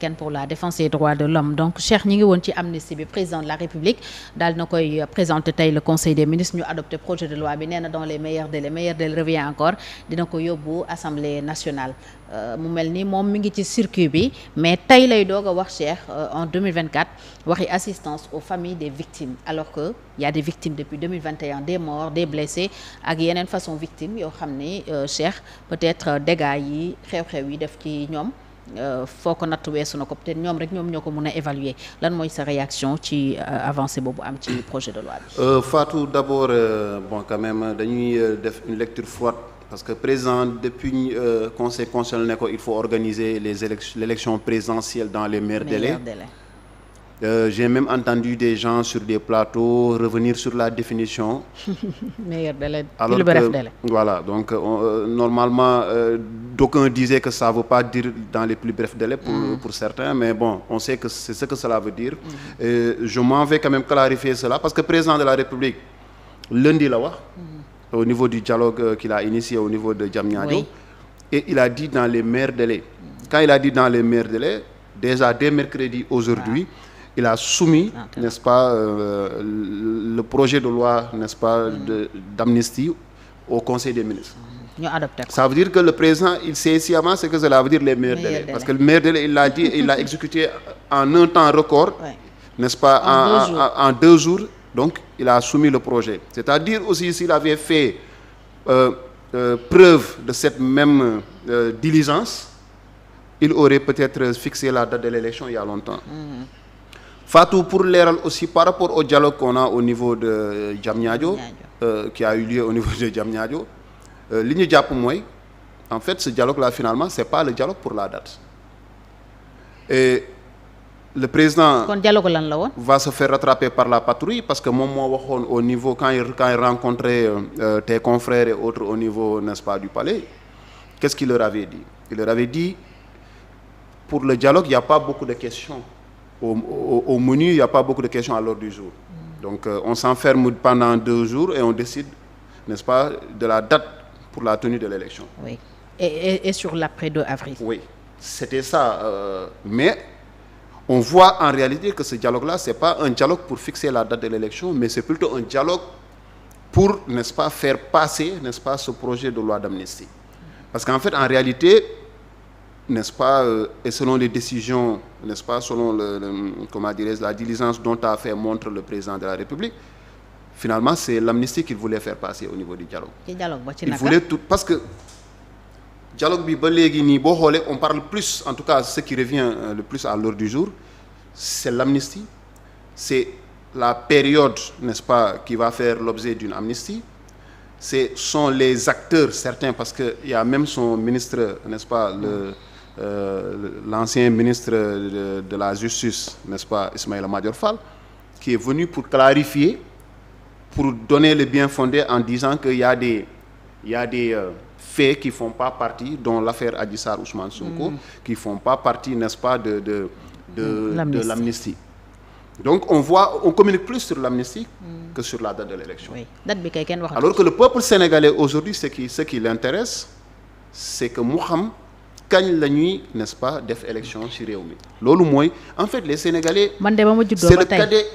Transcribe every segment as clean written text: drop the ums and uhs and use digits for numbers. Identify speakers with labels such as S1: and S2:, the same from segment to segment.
S1: pour la défense des droits de l'homme donc Cheikh ñi ngi woon ci amnistie bi président de la République daal na koy présenté tey le conseil des ministres ñu adopté projet de loi bi nee na dans les meilleurs délais revient encore dina ko yóbbu assemblée nationale mu mel ni moom mi ngi ci circuit bi mais tey lay doog a wax Cheikh en 2024 waxi assistance aux familles des victimes alors que y a des victimes depuis 2021 des morts des blessés ak yeneen façon victimes yoo xam ni Cheikh peut-être dégâts yi xew-xew yi def ci ñoom foo ko natt weesu na ko peut-être ñoom rek ñoom ñoo ko mën a évaluer lan mooy sa réaction ci avancée boobu am ci projet de loi bi.
S2: Fatou d'abord bon quand même dañuy def une lecture froide parce que président depuis conseil constitutionnel ne ko il faut organiser l'élection présidentielle dans les meilleurs délais. J'ai même entendu des gens sur des plateaux revenir sur la définition.
S1: Meilleur délai,
S2: alors
S1: le bref délai.
S2: Voilà, donc normalement, d'aucuns disaient que ça ne veut pas dire dans les plus brefs délais pour certains, mais bon, on sait que c'est ce que cela veut dire. Je m'en vais quand même clarifier cela, parce que le président de la République, lundi, là, au niveau du dialogue qu'il a initié au niveau de Diamniadio, et il a dit dans les meilleurs délais. Quand il a dit dans les meilleurs délais, déjà dès mercredi aujourd'hui, il a soumis, n'est-ce pas, le projet de loi, n'est-ce pas, d'amnistie au Conseil des ministres. Ça veut dire que le président, il sait sciemment ce que cela veut dire les meilleurs délais. Parce que le meilleur délai, il l'a dit, il l'a exécuté en un temps record, n'est-ce pas, en 2 jours. Donc, il a soumis le projet. C'est-à-dire aussi, s'il avait fait preuve de cette même diligence, il aurait peut-être fixé la date de l'élection il y a longtemps. Fatou, pour l'ERAL aussi, par rapport au dialogue qu'on a au niveau de Diamniadio, qui a eu lieu au niveau de Diamniadio, ligne Diap Moy, en fait, ce dialogue-là, finalement, ce n'est pas le dialogue pour la date. Et le président va se faire rattraper par la patrouille parce que moi, au niveau, quand il rencontrait tes confrères et autres au niveau, n'est-ce pas, du palais, qu'est-ce qu'il leur avait dit? Il leur avait dit, pour le dialogue, il n'y a pas beaucoup de questions. Au menu, il n'y a pas beaucoup de questions à l'ordre du jour. Donc, on s'enferme pendant 2 jours et on décide, n'est-ce pas, de la date pour la tenue de l'élection.
S1: Oui. Et sur l'après 2 avril.
S2: Oui, c'était ça. Mais on voit en réalité que ce dialogue-là, ce n'est pas un dialogue pour fixer la date de l'élection, mais c'est plutôt un dialogue pour, n'est-ce pas, faire passer, n'est-ce pas, ce projet de loi d'amnistie. Parce qu'en fait, en réalité, n'est-ce pas, et selon les décisions, n'est-ce pas, selon comment dirais-je, la diligence dont a fait montre le président de la République, finalement, c'est l'amnistie qu'il voulait faire passer au niveau du dialogue. Il voulait tout, parce que dialogue on parle plus, en tout cas, ce qui revient le plus à l'ordre du jour, c'est l'amnistie, c'est la période, n'est-ce pas, qui va faire l'objet d'une amnistie. Ce sont les acteurs, certains, parce qu'il y a même son ministre, n'est-ce pas, l'ancien ministre de la Justice, n'est-ce pas, Ismaïla Madior Fall, qui est venu pour clarifier, pour donner le bien fondé en disant qu'il y a des faits qui ne font pas partie, dont l'affaire Adji Sarr Ousmane Sonko, qui ne font pas partie, n'est-ce pas, de l'amnistie. Donc on communique plus sur l'amnistie que sur la date de l'élection.
S1: Oui.
S2: Alors que le peuple sénégalais aujourd'hui, ce qui l'intéresse, c'est que Mouham, quand la nuit, n'est-ce pas, def élection sur Réumi. En fait, les Sénégalais, c'est le cadet,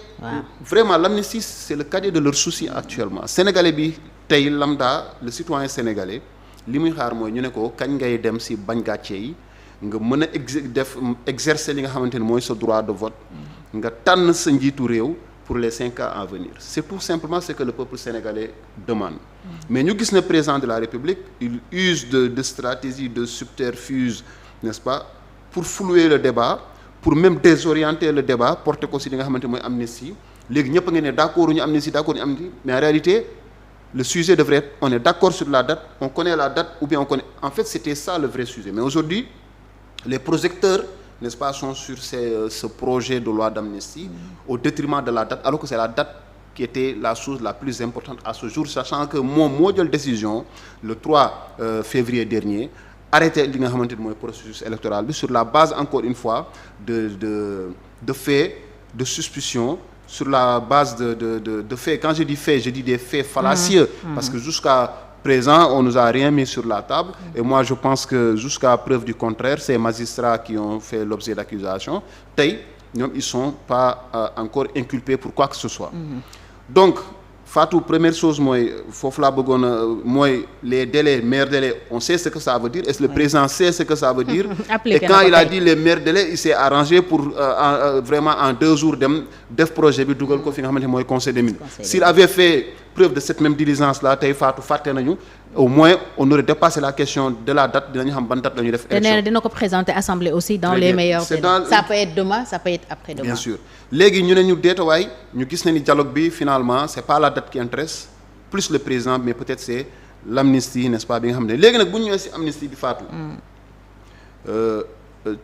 S2: vraiment, l'amnistie, c'est le cadet de leurs soucis actuellement. Sénégalais, tay lambda, le citoyen sénégalais, li muy xaar mooy ñu ne ko kañ ngay dem si bañ gàcce yi nga mën a exercer li nga xamante ne mooy sa droit de vote nga tànn sa njiitu réew pour les 5 ans à venir. C'est tout simplement ce que le peuple sénégalais demande. Mais nous, le président de la République, il use de stratégies, de subterfuges, n'est-ce pas, pour flouer le débat, pour même désorienter le débat, porter considération de l'amnistie. Les gens sont d'accord avec l'amnistie, mais en réalité, le sujet devrait être, on est d'accord sur la date, on connaît la date, ou bien on connaît... En fait, c'était ça le vrai sujet. Mais aujourd'hui, les projecteurs, n'est-ce pas, sont sur ce projet de loi d'amnistie au détriment de la date, alors que c'est la date qui était la chose la plus importante à ce jour, sachant que mon modèle de décision, le 3 février dernier, arrêtait le processus électoral sur la base, encore une fois, de faits, de suspicions, sur la base de faits. Quand je dis faits, je dis des faits fallacieux, parce que jusqu'à présent on nous a rien mis sur la table et moi je pense que jusqu'à preuve du contraire ces magistrats qui ont fait l'objet d'accusation tey ñoom ils sont pas encore inculpés pour quoi que ce soit donc Fatou première chose mooy foofu laa bëggoon a mooy les délais meilleurs délais on sait ce que ça veut dire est-ce que le président sait ce que ça veut dire et quand il a dit les meilleurs délais il s'est arrangé pour vraiment en 2 jours dem def projet bi dugal ko fi nga xamante mooy conseil des ministres s'il avait fait preuve de cette même diligence là tey Fatou fàtte nañu au moins on aurait dépassé la question de la date dinañu xam ban date la ñuy def élection.
S1: te nee na dina ko présenter assemblée aussi dans les meilleurs délais. Ça peut être demain ça peut être après demain.
S2: Bien sûr léegi ñu ne ñu deetawaay ñu gis ne ni dialogue bi finalement c'est pas la date qui intéresse plus le président mais peut-être c'est l'amnistie n'est-ce pas bi nga xam ne léegi nag bu ñu ñëwee ci amnistie bi Fatou.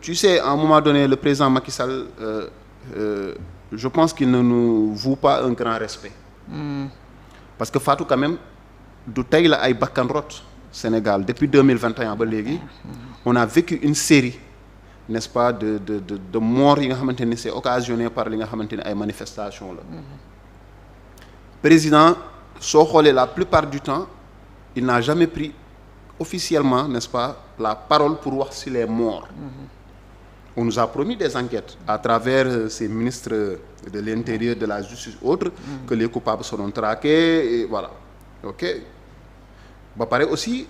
S2: Tu sais à un moment donné le président Macky Sall je pense qu'il ne nous voue pas un grand respect. Parce que Fatou quand même du tey la ay bakkan rot Sénégal depuis 2021 ba léegi on a vécu une série n'est-ce pas de morts yi nga xamante ni c'est occasionné par li nga xamante ni ay manifestations la président soo xoolee la plupart du temps il n'a jamais pris officiellement n'est-ce pas la parole pour wax sur les morts on nous a promis des enquêtes à travers ces ministres de l'intérieur de la justice autres que les coupables seront traqués et voilà ok ba pare aussi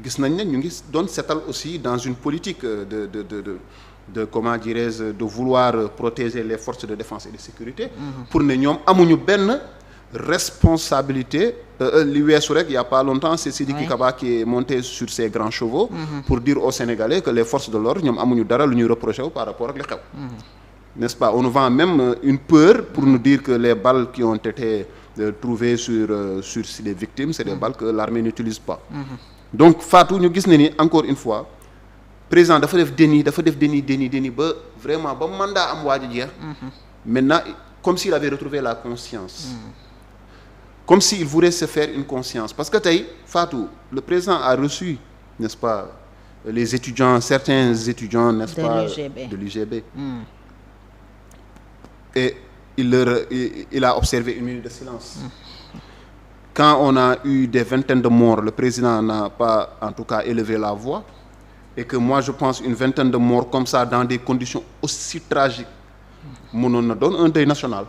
S2: gis nañ ne ñu ngi doon seetal aussi dans une politique de comment dirais-je de vouloir protéger les forces de défense et de sécurité pour ne ñoom amuñu benn responsabilité li weesu rek il y a pas longtemps c'est Sidiki Kaba qui est monté sur ses grands chevaux pour dire aux Sénégalais que les forces de l'ordre ñoom amuñu dara lu ñuy reprocher wu par rapport ak li xew n'est-ce pas on nous vend même une peur pour nous dire que les balles qui ont été trouvées sur les victimes c'est des balles que l'armée n'utilise pas donc Fatou ñu gis ne ni encore une fois président dafa def déni ba vraiment ba mandat am waaj a jeex maintenant comme s'il avait retrouvé la conscience comme s'il voulait se faire une conscience parce que tey Fatou le président a reçu n'est-ce pas les étudiants certains étudiants n'est-ce pas de l'UGB et il a observé une minute de silence quand on a eu des vingtaines de morts le président n'a pas en tout cas élevé la voix et que moi je pense une vingtaine de morts comme ça dans des conditions aussi tragiques mënoon na doon un deuil national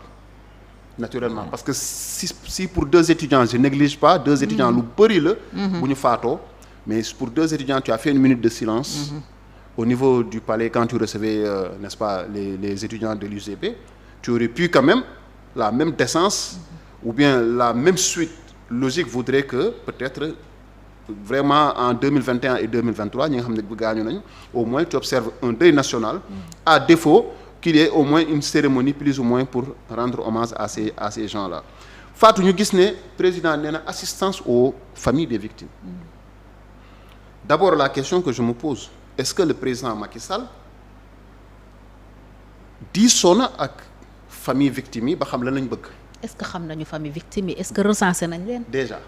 S2: naturellement parce que si pour 2 étudiants je néglige pas 2 étudiants lu bëri la bu ñu faatoo mais pour 2 étudiants tu as fait une minute de silence au niveau du palais quand tu recevais n'est-ce pas les étudiants de l'UGB tu aurais pu quand même la même décence ou bien la même suite logique voudrait que peut-être vraiment en 2021 et 2023 ñi nga xam ne gaañu nañu au moins tu observes un deuil national à défaut qu'il y ait au moins une cérémonie plus ou moins pour rendre hommage à ces gens-là Fatou ñu gis ne président nee na assistance aux familles des victimes d'abord la question que je me pose est-ce que le président Macky Sall diisoo na ak famille victimes yi ba xam lan lañ bëgg. Est-ce que
S1: xam nañu famille victime yi est-ce que recensé nañ leen.
S2: Déjà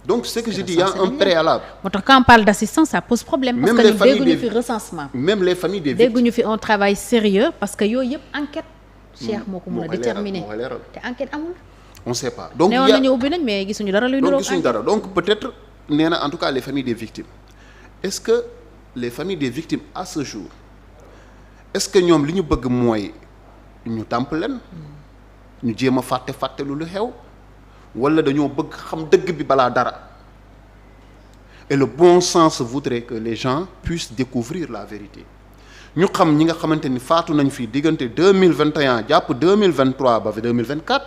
S2: donc ce que je dis il y a un préalable.
S1: moo tax quand on parle d'assistance ça pose problème. parce que ñu dégguñu fi recensement.
S2: même les familles des victimes
S1: dégguñu fi un travail sérieux parce que yooyu yëpp enquête. Cheikh moo ko mën a déterminer te enquête amul.
S2: on sait pas donc
S1: newoon nañu ubbi nañ mais gisuñu dara luy niroog
S2: gisuñu dara donc peut-être nee na en tout cas les familles des victimes est-ce que les familles des victimes à ce jour est-ce que ñoom li ñu bëgg mooy ñu tàmp leen ñu jéem a fàtte lu xew wala dañoo bëgg xam dëgg bi balaa dara et le bon sens voudrait que les gens puissent découvrir la vérité ñu xam ñi nga xamante ni faatu nañ fi diggante 2021 jàpp 2023 ba 2024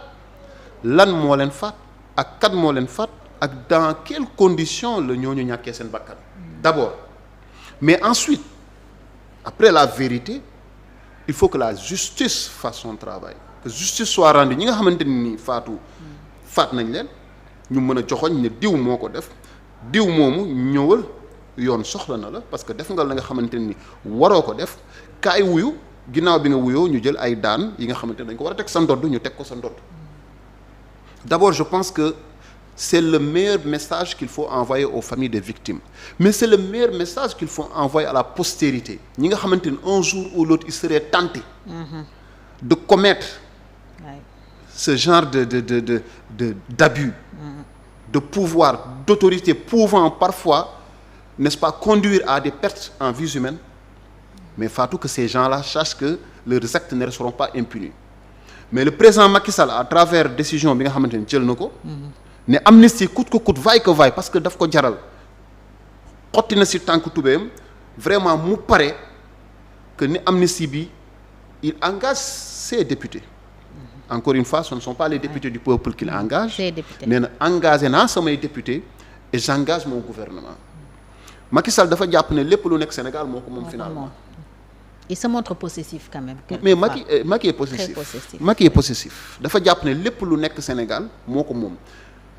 S2: lan moo leen faat ak kat moo leen faat ak dans quelles conditions la ñooñu ñàkkee seen bakkan d'abord mais ensuite après la vérité il faut que la justice fasse son travail que justice soit rendue ñi nga xamante ni faat nañ leen ñu mën a joxoñ ne diw moo ko def diw moomu ñëwal yoon soxla na la parce que def nga la nga xamante ni waroo ko def kaay wuyu ginnaaw bi nga wuyoo ñu jël ay daan yi nga xamante ni dañ ko war a teg sa ndodd ñu teg ko sa ndodd d'abord je pense que c'est le meilleur message qu'il faut envoyer aux familles des victimes mais c'est le meilleur message qu'il faut envoyer à la postérité ñi nga xamante ni un jour ou l'autre ils seraient tentés de commettre ce genre d'abus de pouvoir, d'autorité pouvant parfois, n'est-ce pas, conduire à des pertes en vies humaines, mais Fatou, que ces gens-là sachent que leurs actes ne resteront pas impunis. Mais le président Macky Sall, à travers décision bi nga xamante ni jël na ko ne amnistie coûte que coûte vaille que vaille, parce que daf ko jaral xotti na si tànk tubéyam, vraiment mu pare que ni amnistie bi il engage ses députés. Encore une fois, ce ne sont pas les députés du peuple qu'il engage. nee na engagé naa samay députés et j'engage mon gouvernement. Macky Sall dafa jàpp ne lépp lu nekk Sénégal moo ko moom finalement.
S1: Il se montre possessif quand même.
S2: Mais Macky est possessif. Macky est possessif. dafa jàpp ne lépp lu nekk Sénégal moo ko moom.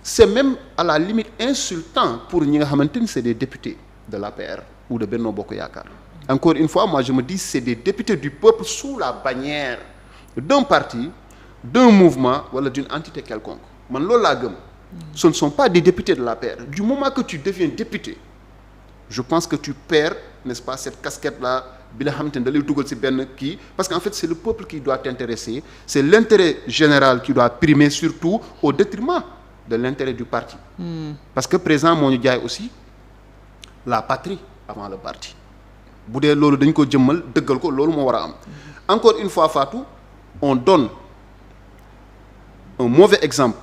S2: C'est même à la limite insultant pour ñi nga xamante ni c'est des députés de l'APR ou de Benno Bokk Yaakaar. Encore une fois, moi je me dis c'est des députés du peuple sous la bannière d'un parti, d'un mouvement wala d'une entité quelconque. Man loolu laa gëm. Ce ne sont pas des députés de l'APR. Du moment que tu deviens député, je pense que tu perds, n'est-ce pas, cette casquette-là bi la xamante ne da lay dugal ci benn kii, parce qu'en fait c'est le peuple qui doit t'intéresser, c'est l'intérêt général qui doit primer, surtout au détriment de l'intérêt du parti. Parce que président moo ñu jaay aussi la patrie avant le parti. Bu dee loolu dañ ko jëmmal dëggal ko, loolu moo war a am. Encore une fois, Fatou, on donne un mauvais exemple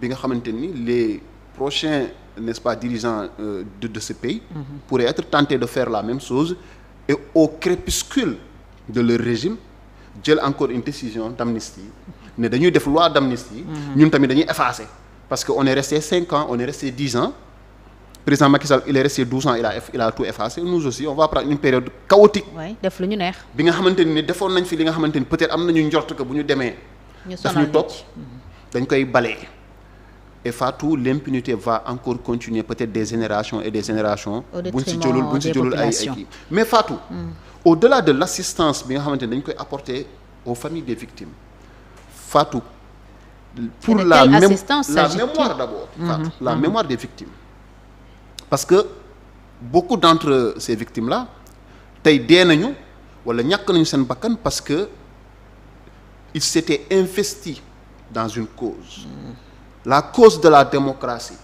S2: bi nga xamante ni les prochains, n'est-ce pas, dirigeants de ce pays pourraient être tentés de faire la même chose et au crépuscule de leur régime jël encore une décision d'amnistie ne dañuy def loi d'amnistie ñun tamit dañuy effacer parce que on est resté 5 ans, on est resté 10 ans. Président Macky Sall il est resté 12 ans, il a tout effacé. Nous aussi on va prendre une période chaotique.
S1: Oui, def lu ñu neex.
S2: bi nga xamante ni defoon nañ fi li nga xamante ni peut-être am nañu njort que bu ñu demee daf ñu topp dañ koy balayer. Et Fatou, l'impunité va encore continuer peut-être des générations et des générations. buñ si jëlul ay kii. Mais Fatou, au-delà de l'assistance bi nga xamante ni dañ koy apporter aux familles des victimes, Fatou, pour la mémoire d'abord, Fatou, la mémoire des victimes. Parce que beaucoup d'entre ces victimes-là tey dee nañu wala ñàkk nañu seen bakkan parce que ils s'étaient investis dans une cause. La cause de la démocratie,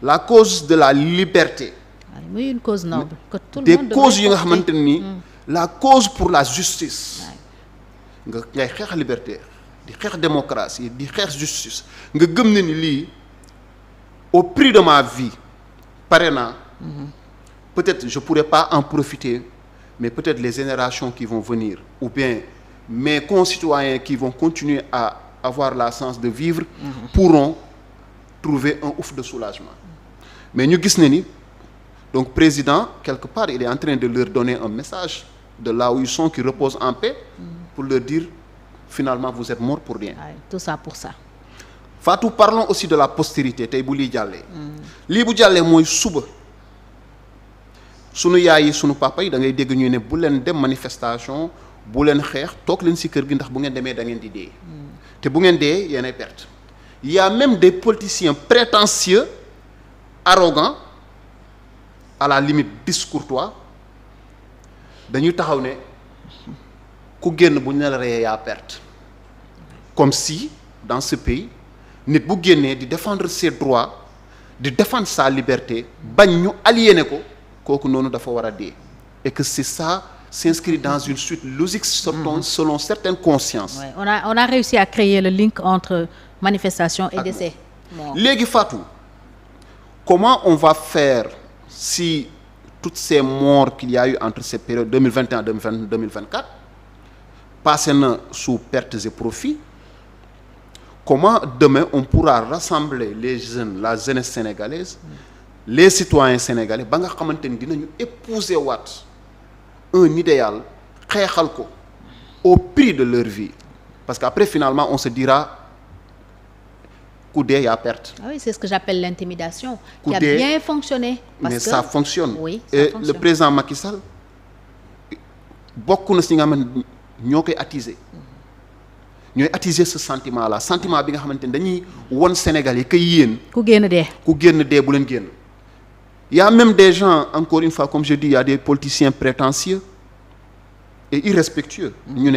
S2: la cause de la liberté.
S1: Oui, une cause noble que tout le
S2: des
S1: monde
S2: causes yi nga xamante ni la cause pour la justice. nga ngay xeex liberté di xeex démocratie di xeex justice nga gëm ne ni lii au prix de ma vie pare naa. Peut-être je pourrais pas en profiter, mais peut-être les générations qui vont venir ou bien mes concitoyens qui vont continuer à avoir la chance de vivre pourront trouver un ouf de soulagement. Mais ñu gis ne ni donc président quelque part il est en train de leur donner un message de là où ils sont, qui reposent en paix, pour leur dire finalement vous êtes morts pour rien.
S1: Tout ça pour ça.
S2: Fatou, parlons aussi de la postérité tey bu lii jàllee. lii bu jàllee mooy suba sunu yaay yi sunu papa yi da ngay dégg ñuy ne bu leen dem manifestation bu leen xeex toog leen ci kër gi ndax bu ngeen demee da ngeen di dee. te bu ngeen dee yéenay perte. Il y a même des politiciens prétentieux, arrogants, à la limite discourtois, dañuy taxaw ne ku génn bu ñu la reyee yaa perte. Comme si dans ce pays nit bu génnee di défendre ses droits di défendre sa liberté bañ ñu aliéné ko kooku noonu dafa war a dee. Et que c'est ça s'inscrit dans une suite logique selon certaines consciences.
S1: Ouais, on a réussi à créer le link entre manifestation et décès.
S2: Léegi Fatou, comment on va faire si toutes ces morts qu'il y a eu entre ces périodes 2021 2024 passé na sous pertes et profits? Comment demain on pourra rassembler les jeunes, la jeunesse sénégalaise, les citoyens sénégalais ba nga xamante ni dinañu épouser waat un idéal xeexal ko au prix de leur vie? Parce qu'après finalement on se dira ku dee yaa perte.
S1: Ah oui, c'est ce que j'appelle l'intimidation qui a bien fonctionné. Parce
S2: mais
S1: que
S2: ça fonctionne.
S1: Oui,
S2: et fonctionne. Le président Macky Sall bokk na si nga xamante ni ñoo koy attiser. ñooy attiser ce sentiment là sentiment bi nga xamante ni dañuy won Sénégal yi que yéen.
S1: ku génn dee bu
S2: leen génn. Il y a même des gens, encore une fois comme je dis, il y a des politiciens prétentieux et irrespectueux. ñu ne